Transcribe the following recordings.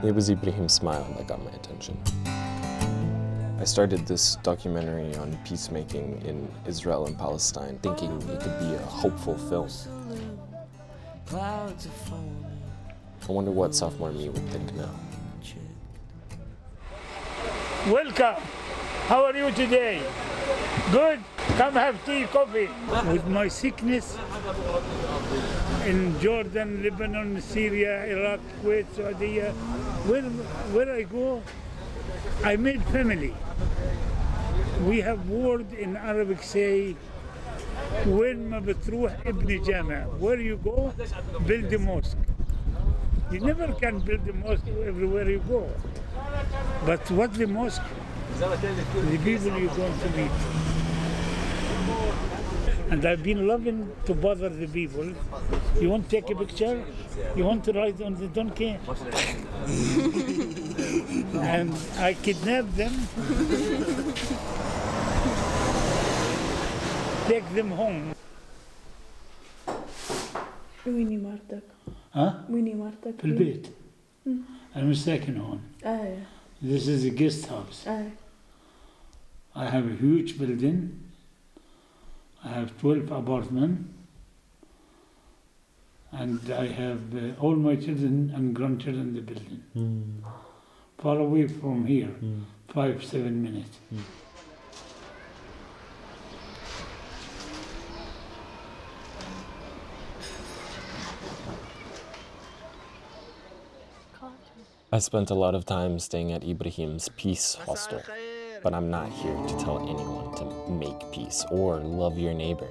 It was Ibrahim's smile that got my attention. I started this documentary on peacemaking in Israel and Palestine, thinking it could be a hopeful film. I wonder what sophomore me would think now. Welcome. How are you today? Good? Come have tea, coffee. With my sickness in Jordan, Lebanon, Syria, Iraq, Kuwait, Saudi, where I go, I made family. We have word in Arabic say, وين ما بتروح ابني جامع. Where you go, build a mosque. You never can build a mosque everywhere you go. But what the mosque? The people you're going to meet. And I've been loving to bother the people. You want to take a picture? You want to ride on the donkey? And I kidnap them, take them home. ويني مرتك؟ ها؟ ويني مرتك؟ في البيت. أنا مش ساكن هون. This is a guest house. I have a huge building. I have 12 apartments. And I have all my children and grandchildren in the building. Far away from here, 5-7 minutes. I spent a lot of time staying at Ibrahim's peace hostel, but I'm not here to tell anyone to make peace or love your neighbor.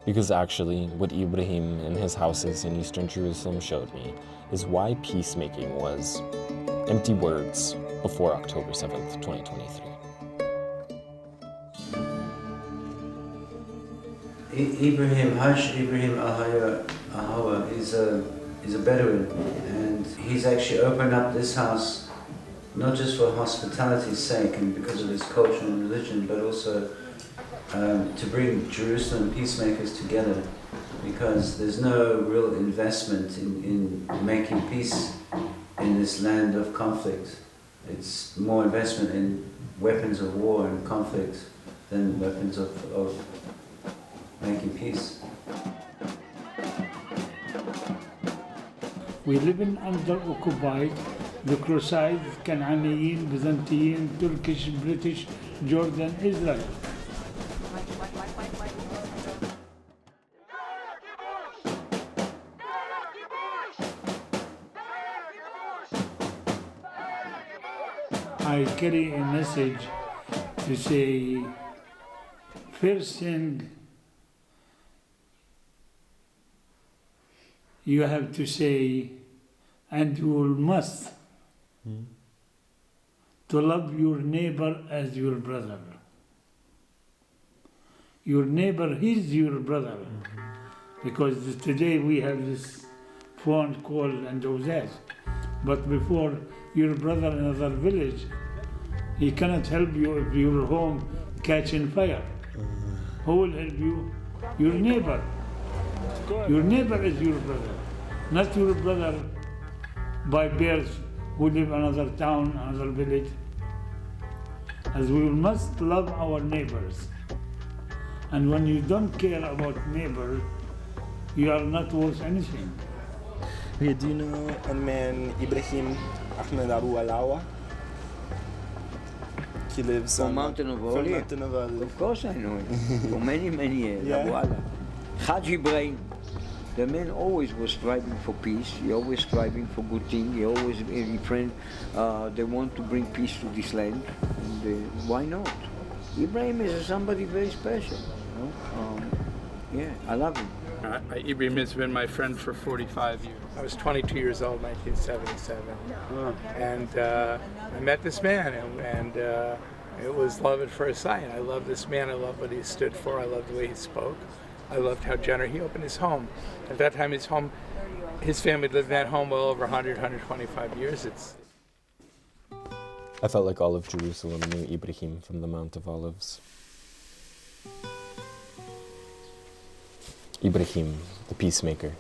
Because actually, what Ibrahim and his houses in Eastern Jerusalem showed me is why peacemaking was empty words before October 7th, 2023. Ibrahim Al-Hawa is a Bedouin, and he's actually opened up this house not just for hospitality's sake and because of his culture and religion, but also to bring Jerusalem peacemakers together, because there's no real investment in making peace in this land of conflict. It's more investment in weapons of war and conflict than weapons of making peace. We live in under occupied, the Crusades, Canaanian, Byzantine, Turkish, British, Jordan, Israel. I carry a message to say, first thing, you have to say, and you must, to love your neighbor as your brother. Your neighbor is your brother. Because today we have this phone call and all that. But before, your brother in another village, he cannot help you if your home catching fire. Who will help you? Your neighbor. Your neighbor is your brother, not your brother by birth who live in another town, another village. As we must love our neighbors. And when you don't care about neighbor, you are not worth anything. Do you know a man, Ibrahim Ahmed Abu Alawa? He lives from Mountain of Olive. Of course I know him. For many, many years. Yeah. Abu Ala. Haj Ibrahim. The man always was striving for peace. He always striving for good things. He always, any friend, they want to bring peace to this land. And, why not? Ibrahim is somebody very special. You know? Yeah, I love him. Ibrahim has been my friend for 45 years. I was 22 years old in 1977. And I met this man, and it was love at first sight. I love this man. I love what he stood for. I love the way he spoke. I loved how generous he opened his home. At that time, his family lived in that home well over 125 years. I felt like all of Jerusalem knew Ibrahim from the Mount of Olives. Ibrahim, the peacemaker.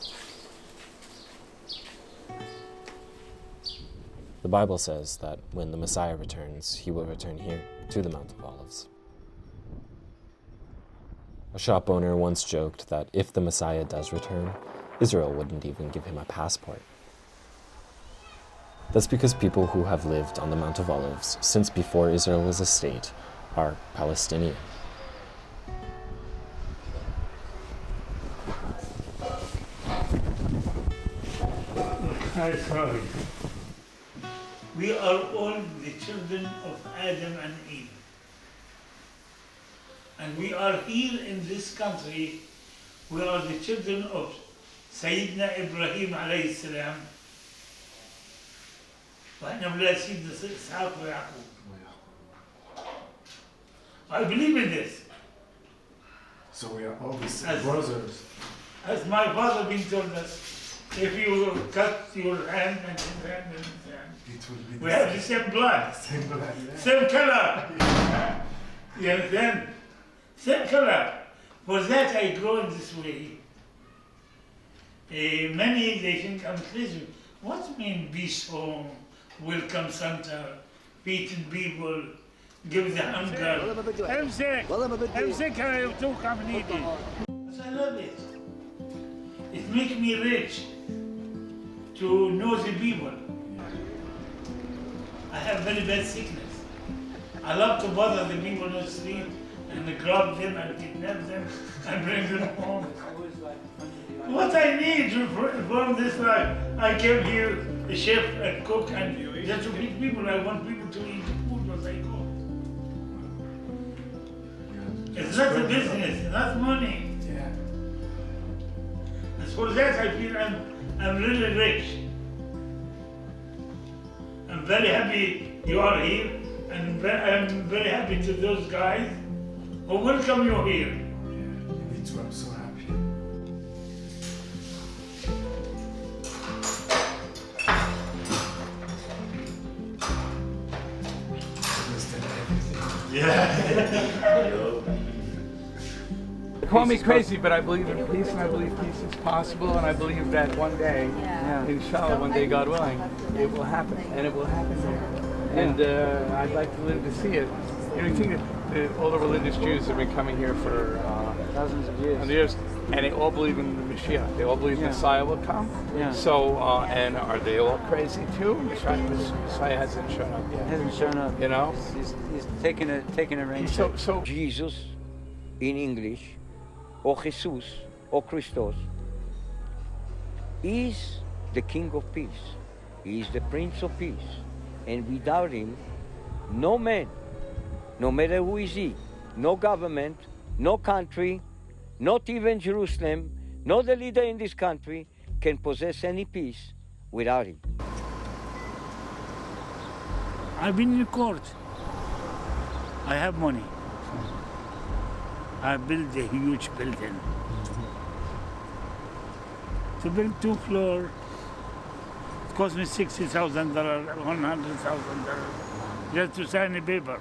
The Bible says that when the Messiah returns, he will return here to the Mount of Olives. A shop owner once joked that if the Messiah does return, Israel wouldn't even give him a passport. That's because people who have lived on the Mount of Olives since before Israel was a state are Palestinian. I'm sorry. We are all the children of Adam and Eve. And we are here in this country, we are the children of Sayyidina Ibrahim alayhi salam. وإحنا أولاد سيدنا إسحاق ويعقوب. I believe in this. So we are all the same brothers. As my father been told us, if you cut your hand and his hand and his hand, It will be we have the same blood, same blood. Yeah. same color. You understand? Same color. For that I grow in this way. Many they think I'm crazy. What mean peace home, welcome center, feeding people, give the hunger. امسك وتوقع من ايدي. I love it. It makes me rich to know the people. I have very bad sickness. I love to bother the people on the street and grab them and kidnap them and bring them home. What I need from this life, I came here, a chef and cook and just to feed people. I want people to eat the food what I cook. It's not a business, it's not money. Yeah. And for that I feel I'm really rich. I'm very happy you are here, and I'm very happy to those guys who welcome you here. Yeah. Me too. I'm so happy. Understand everything. Call me crazy, but I believe in peace, and I believe peace is possible, and I believe that one day, inshallah, one day, God willing, it will happen, and it will happen there. And I'd like to live to see it. You know, you think that all the religious Jews have been coming here for Thousands of years. And they all believe in the Mashiach. They all believe the Messiah will come. Yeah. So, and are they all crazy too? Messiah hasn't shown up yet. Hasn't shown up. You know? He's taking a rain check. So Jesus in English, or Jesus, or Christos, is the King of Peace. He is the Prince of Peace. And without him, no man, no matter who is he, no government, no country, not even Jerusalem, not the leader in this country, can possess any peace without him. I've been in court. I have money. I built a huge building. To build 2 floors, it cost me $60,000, $100,000 just to sign a paper.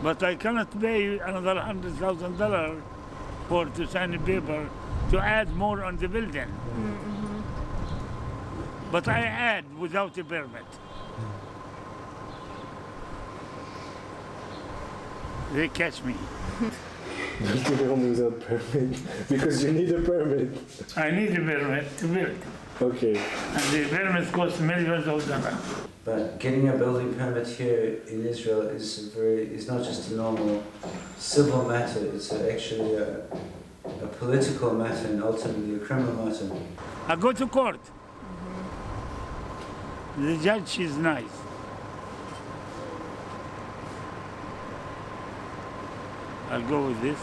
But I cannot pay another $100,000 to sign a paper to add more on the building. But I add without a permit. They catch me. You can only without permit because you need a permit. I need a permit to build. Okay. And the permit costs millions of dollars. But getting a building permit here in Israel is not just a normal civil matter, it's actually a political matter and ultimately a criminal matter. I go to court. The judge is nice. I'll go with this.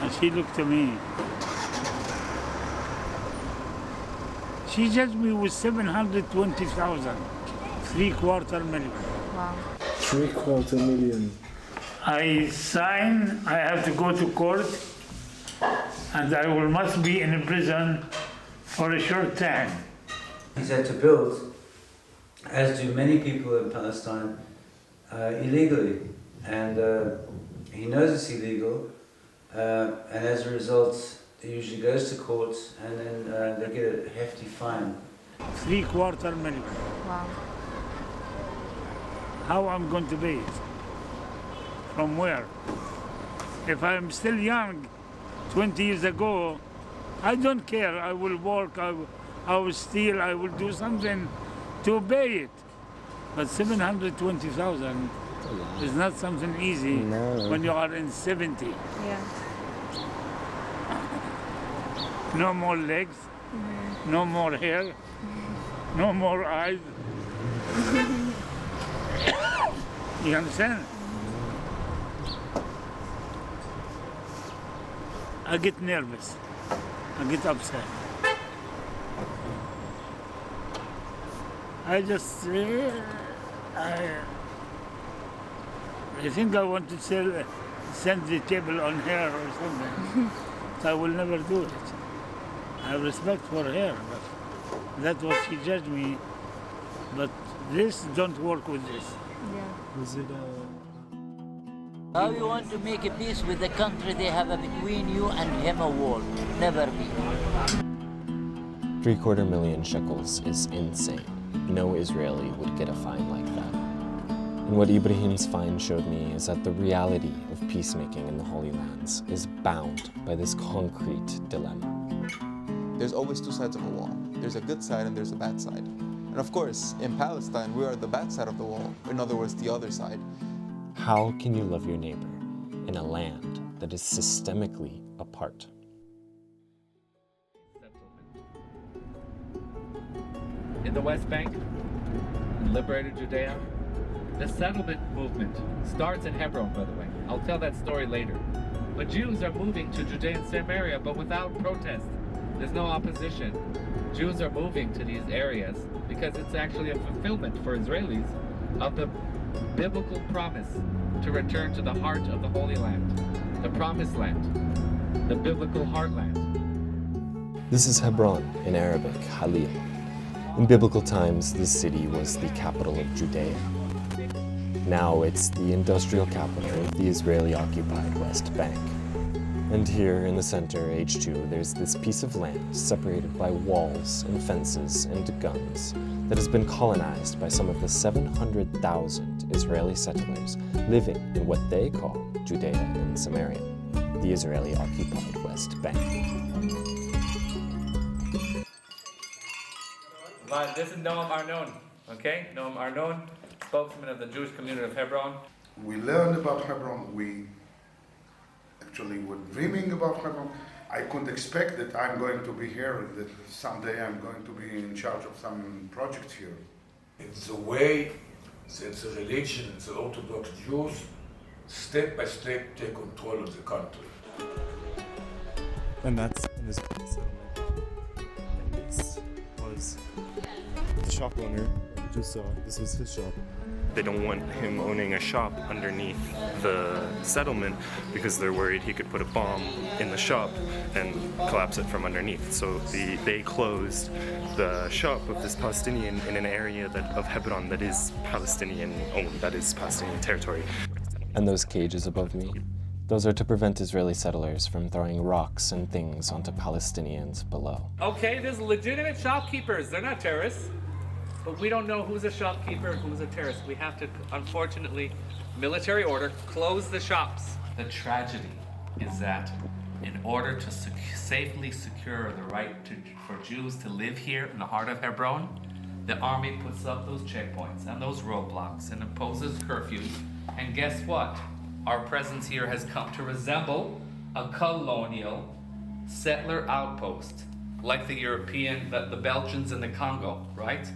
And she looked at me. She judged me with $720,000, $750,000. Wow. $750,000. I sign, I have to go to court, and I must be in a prison for a short time. He's had to build, as do many people in Palestine, illegally. And he knows it's illegal, and as a result, it usually goes to court, and then they get a hefty fine. $750,000. Wow. How I'm going to pay it? From where? If I'm still young, 20 years ago, I don't care. I will work, I will steal, I will do something to pay it. But 720,000 is not something easy when you are in 70. Yeah. No more legs, no more hair, no more eyes. You understand? I get nervous. I get upset. I just, I think I want to send the table on her or something. So I will never do it. I have respect for her, but that's what she judged me. But this don't work with this. Yeah. Was it How you want to make a peace with the country they have between you and him a wall? Never be. 750,000 shekels is insane. No Israeli would get a fine like that. And what Ibrahim's fine showed me is that the reality of peacemaking in the Holy Lands is bound by this concrete dilemma. There's always two sides of a wall. There's a good side and there's a bad side. And of course, in Palestine, we are the bad side of the wall. In other words, the other side. How can you love your neighbor in a land that is systemically apart? In the West Bank, in liberated Judea, the settlement movement starts in Hebron, by the way. I'll tell that story later. But Jews are moving to Judea and Samaria, but without protest. There's no opposition. Jews are moving to these areas because it's actually a fulfillment for Israelis of the biblical promise to return to the heart of the Holy Land, the Promised Land, the biblical heartland. This is Hebron, in Arabic, Halil. In biblical times, this city was the capital of Judea. Now it's the industrial capital of the Israeli-occupied West Bank. And here in the center, H2, there's this piece of land separated by walls and fences and guns that has been colonized by some of the 700,000 Israeli settlers living in what they call Judea and Samaria, the Israeli-occupied West Bank. This is Noam Arnon, okay? Noam Arnon, spokesman of the Jewish community of Hebron. We learned about Hebron. We actually were dreaming about Hebron. I couldn't expect that I'm going to be here, that someday I'm going to be in charge of some project here. It's a way that the religion and the Orthodox Jews step by step take control of the country. And that's in this settlement. And this was the shop owner that you just saw. This was his shop. They don't want him owning a shop underneath the settlement because they're worried he could put a bomb in the shop and collapse it from underneath. So they closed the shop of this Palestinian in an area of Hebron that is Palestinian owned, that is Palestinian territory. And those cages above me? Those are to prevent Israeli settlers from throwing rocks and things onto Palestinians below. Okay, there's legitimate shopkeepers. They're not terrorists. But we don't know who's a shopkeeper and who's a terrorist. We have to, unfortunately, military order, close the shops. The tragedy is that in order to safely secure the right for Jews to live here in the heart of Hebron, the army puts up those checkpoints and those roadblocks and imposes curfews. And guess what? Our presence here has come to resemble a colonial settler outpost, like the European, the Belgians in the Congo, right?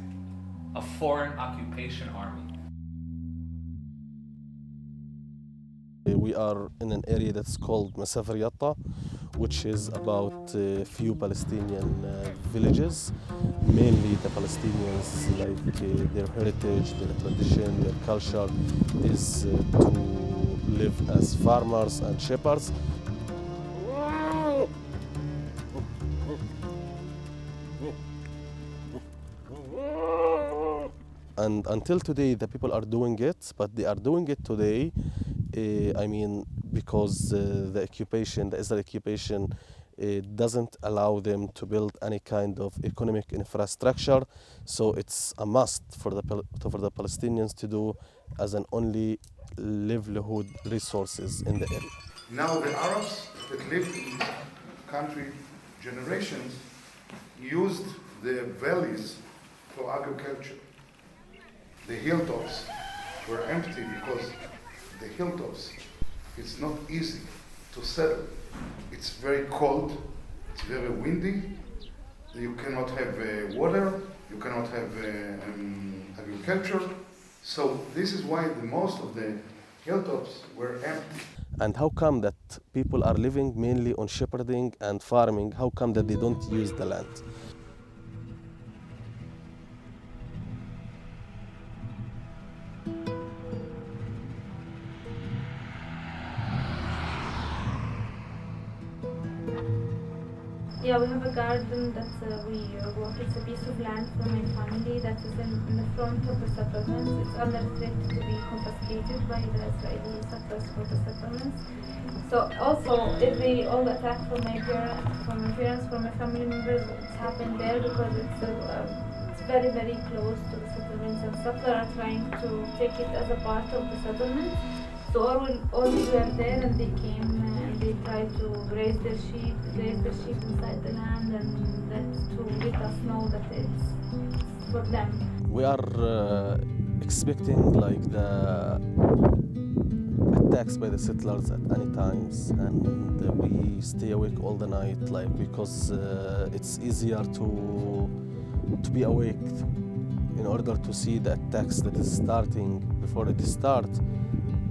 A foreign occupation army. We are in an area that's called Masafar Yatta, which is about a few Palestinian villages. Mainly the Palestinians, like their heritage, their tradition, their culture is to live as farmers and shepherds. And until today, the people are doing it, but they are doing it today I mean, because the Israeli occupation, doesn't allow them to build any kind of economic infrastructure. So it's a must for the Palestinians to do as an only livelihood resources in the area. Now the Arabs that lived in this country generations used the valleys for agriculture. The hilltops were empty because the hilltops, it's not easy to settle. It's very cold, it's very windy, you cannot have water, you cannot have agriculture. So this is why most of the hilltops were empty. And how come that people are living mainly on shepherding and farming? How come that they don't use the land? Yeah, we have a garden that we bought. It's a piece of land from my family that is in the front of the settlements. It's under threat to be confiscated by the Israeli settlers for the settlements. So also, all the attack from my parents, from my family members, it's happened there because it's very, very close to the settlements, and settlers are trying to take it as a part of the settlement. So all we were there, and they came and they tried to raise their sheep inside the land, and that's to let us know that it's for them. We are expecting like the attacks by the settlers at any times, and we stay awake all the night, like because it's easier to be awake in order to see the attacks that is starting before it start,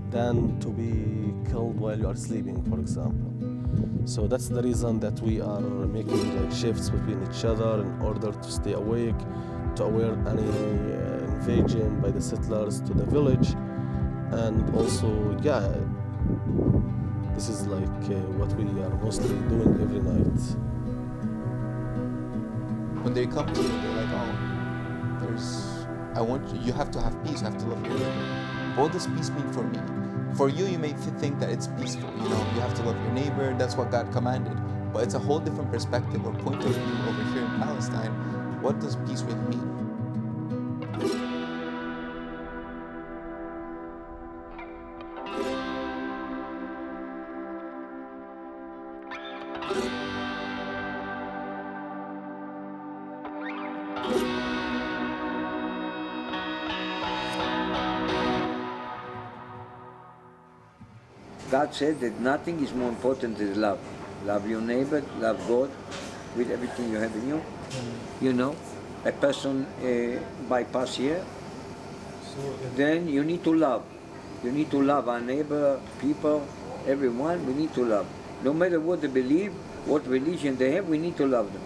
than to be killed while you are sleeping, for example. So that's the reason that we are making like shifts between each other in order to stay awake, to avoid any invasion by the settlers to the village. And also, yeah, this is like what we are mostly doing every night. When they come to me, they're like, you have to have peace, you have to love your neighbor. What does peace mean for me? For you, you may think that it's peaceful, you have to love your neighbor, that's what God commanded. But it's a whole different perspective or point of view over here in Palestine. What does peace really mean? God said that nothing is more important than love. Love your neighbor, love God with everything you have in you. You know, a person bypass here, then you need to love. You need to love our neighbor, people, everyone, we need to love. No matter what they believe, what religion they have, we need to love them.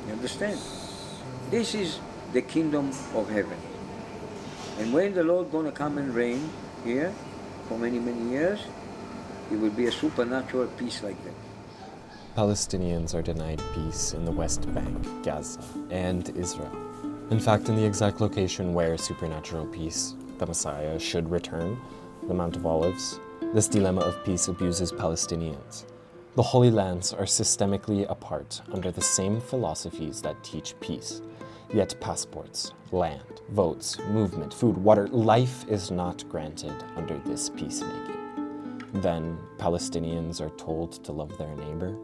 You understand? This is the kingdom of heaven. And when the Lord gonna come and reign here, for many, many years, it will be a supernatural peace like that. Palestinians are denied peace in the West Bank, Gaza, and Israel. In fact, in the exact location where supernatural peace, the Messiah, should return, the Mount of Olives, this dilemma of peace abuses Palestinians. The Holy Lands are systemically apart under the same philosophies that teach peace. Yet passports, land, votes, movement, food, water, life is not granted under this peacemaking. Then Palestinians are told to love their neighbor.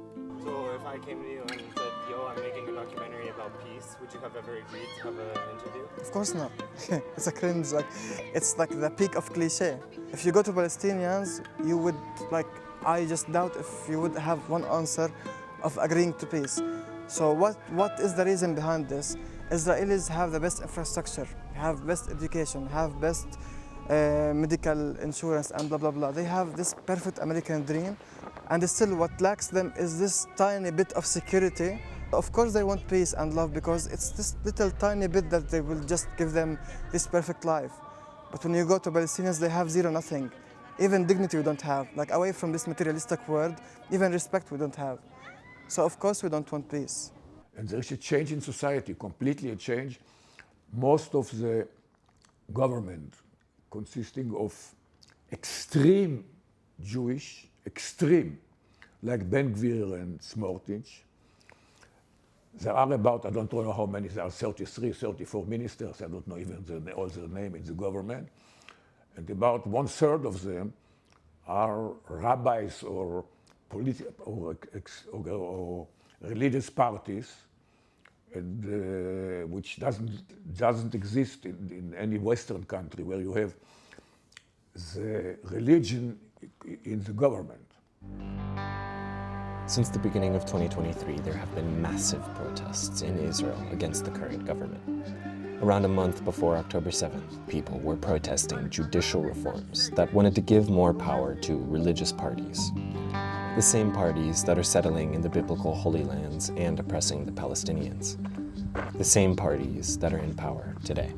So if I came to you and said, yo, I'm making a documentary about peace, would you have ever agreed to have an interview? Of course not. It's a cringe, it's like the peak of cliche. If you go to Palestinians, you would, I just doubt if you would have one answer of agreeing to peace. So what is the reason behind this? Israelis have the best infrastructure, have best education, have best medical insurance, and blah, blah, blah. They have this perfect American dream, and still what lacks them is this tiny bit of security. Of course they want peace and love because it's this little tiny bit that they will just give them this perfect life. But when you go to Palestinians, they have zero, nothing. Even dignity we don't have. Away from this materialistic world, even respect we don't have. So of course we don't want peace. And there's a change in society, completely a change. Most of the government consisting of extreme Jewish, extreme, like Ben Gvir and Smotrich. There are about, I don't know how many, there are 33, 34 ministers, I don't know even all their name in the government. And about 1/3 of them are rabbis or religious parties, and which doesn't exist in any Western country where you have the religion in the government. Since the beginning of 2023, there have been massive protests in Israel against the current government. Around a month before October 7th, people were protesting judicial reforms that wanted to give more power to religious parties. The same parties that are settling in the biblical Holy Lands and oppressing the Palestinians. The same parties that are in power today.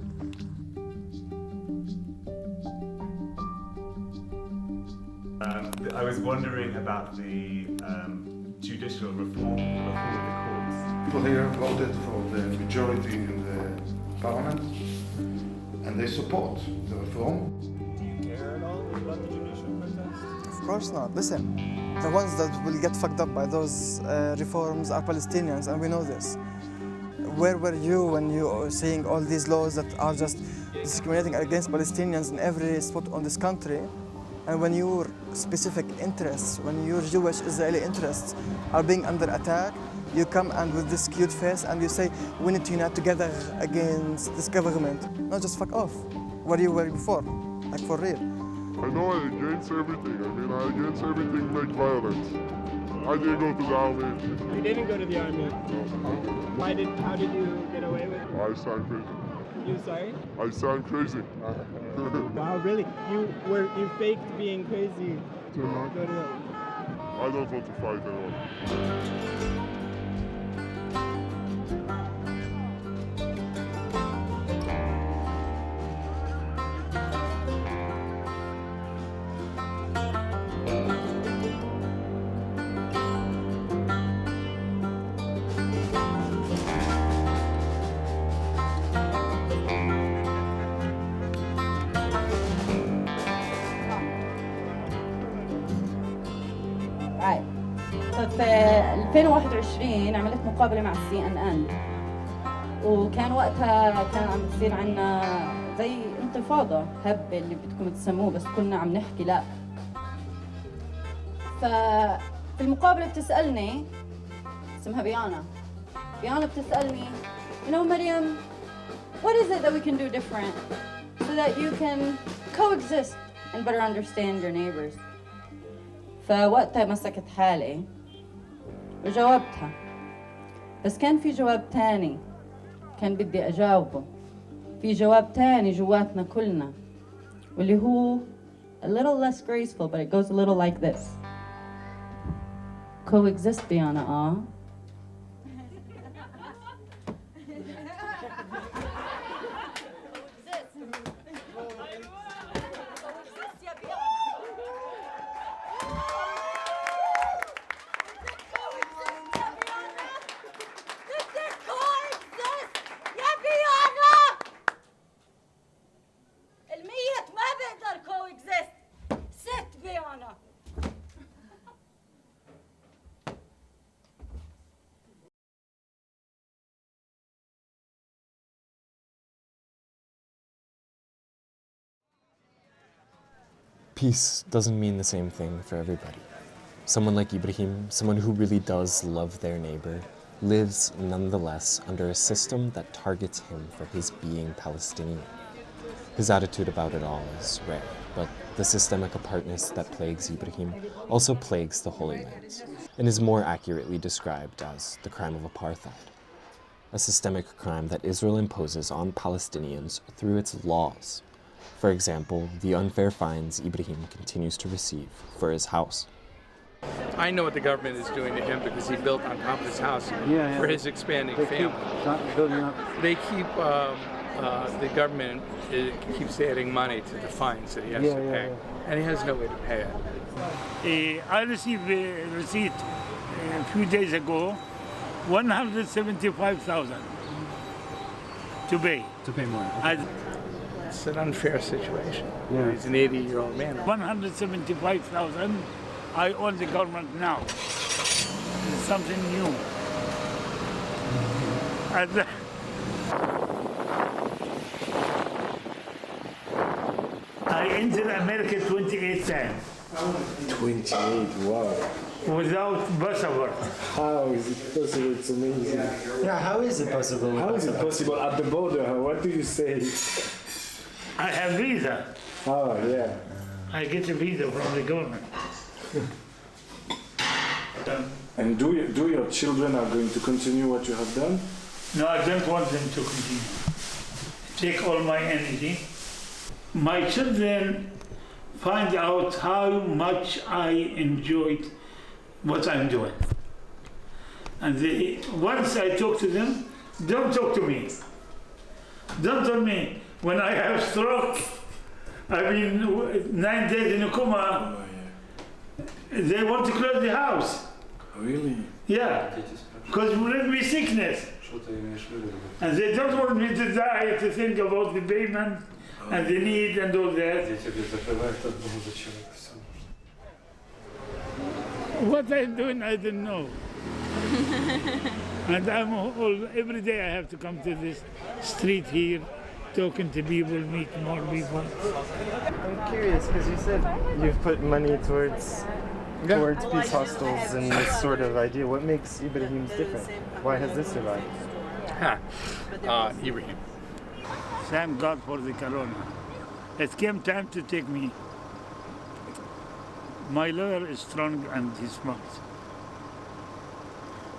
I was wondering about the judicial reform of the courts. People here voted for the majority in the parliament, and they support the reform. Do you care at all about the judicial protests? Of course not. Listen, the ones that will get fucked up by those reforms are Palestinians, and we know this. Where were you when you were seeing all these laws that are just discriminating against Palestinians in every spot on this country? And when your specific interests, when your Jewish Israeli interests are being under attack, you come and with this cute face and you say, we need to unite together against this government. No, just fuck off. What you were before, like for real. I know I'm against everything. I mean, I'm against everything make violence. I didn't go to the army. You didn't go to the army? No. How did you get away with it? I sound crazy. You sorry? I sound crazy. Wow, really? You faked being crazy to go to the... I don't want to fight anyone. في 2021 عملت مقابلة مع CNN، وكان وقتها كان عم بتصير عنا زي انتفاضة هبة اللي بدكم تسموه، بس كنا عم نحكي لا. ففي المقابلة بتسألني، اسمها بيانا بتسألني، you know مريم, what is it that we can do different so that you can coexist and better understand your neighbors? فوقتها مسكت حالي وجاوبتها، بس كان في جواب تاني كان بدي أجاوبه. في جواب تاني جواتنا كلنا، واللي هو a little less graceful, but it goes a little like this. Coexist بيانا Peace doesn't mean the same thing for everybody. Someone like Ibrahim, someone who really does love their neighbor, lives nonetheless under a system that targets him for his being Palestinian. His attitude about it all is rare, but the systemic apartness that plagues Ibrahim also plagues the Holy Lands, and is more accurately described as the crime of apartheid, a systemic crime that Israel imposes on Palestinians through its laws. For example, the unfair fines Ibrahim continues to receive for his house. I know what the government is doing to him because he built on top of his house for his expanding family. They keep, the government keeps adding money to the fines that he has to pay, and he has no way to pay it. I received a receipt a few days ago, 175,000 to pay. To pay more. It's an unfair situation. He's an 80-year-old man. 175,000 I owe the government now. It's something new. And I entered America 28 times. 28, wow. Without passport. How is it possible? It's amazing. Yeah, how is it possible? How is it possible at the border? What do you say? I have visa. Oh, yeah. I get a visa from the government. And do your children are going to continue what you have done? No, I don't want them to continue. Take all my energy. My children find out how much I enjoyed what I'm doing. And once I talk to them, don't talk to me. Don't tell me when I have stroke, I've been 9 days in a coma, they want to close the house. Really? Yeah, because we bring me sickness. And they don't want me to die to think about the payment and the need and all that. What I'm doing, I don't know. And every day I have to come to this street here, talking to people, meet more people. I'm curious, because you said you've put money towards peace hostels and this sort of idea. What makes Ibrahim's different? Why has this survived? Ibrahim. Thank God for the corona. It came time to take me. My lawyer is strong and he's smart.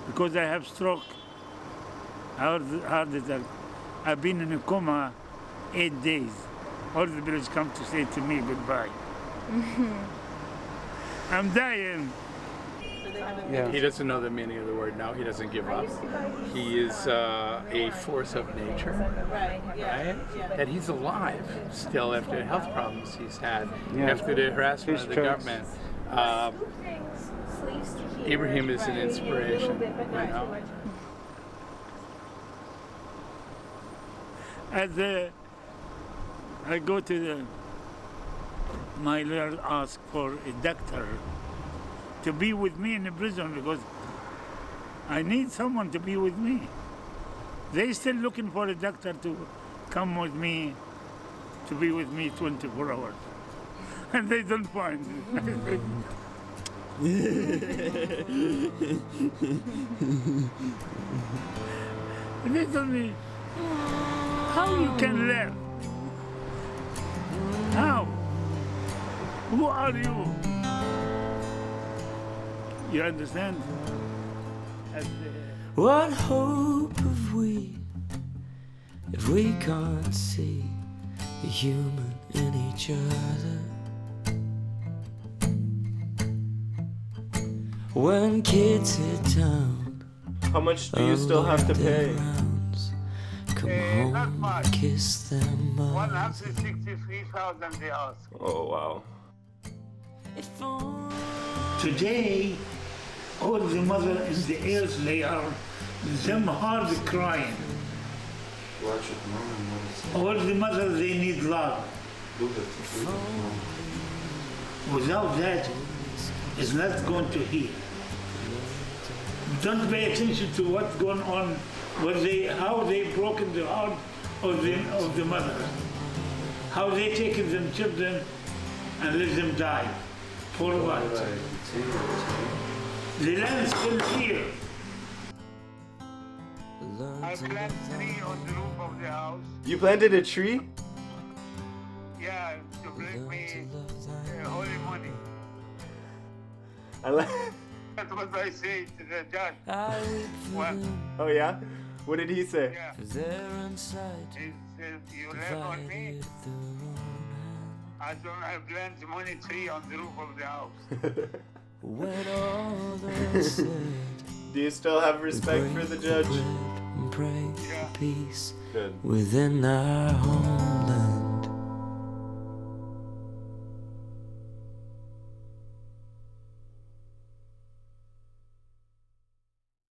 Because I have stroke, heart attack. I've been in a coma 8 days. All the village come to say to me goodbye. I'm dying. Yeah. He doesn't know the meaning of the word now. He doesn't give up. He is a force of nature, right? And he's alive still after the health problems he's had, after the harassment of the government. Ibrahim is an inspiration, you know. As I go to my lawyer asked for a doctor to be with me in the prison because I need someone to be with me. They're still looking for a doctor to come with me, to be with me 24 hours. And they don't find it. They tell me, how you can live? How? Who are you? You understand? What hope have we if we can't see the human in each other? When kids hit town, how much do you still have to pay? Come home and kiss them mothers. 163,000 they ask. Oh wow. Today, all the mothers in the earth, they are them hard crying. All the mothers, they need love. Without that, it's not going to heal. Don't pay attention to what's going on, how they broken the heart of the mother, how they taken them children and let them die. For what? The land is still here. I planted a tree on the roof of the house. You planted a tree? Yeah, to bring me holy money. I like. That's what I say to the judge. Oh yeah? What did he say? Yeah. He said, you left on me. I don't have planted money tree on the roof of the house. Do you still have respect for the judge? Pray yeah. for peace Good. within our home.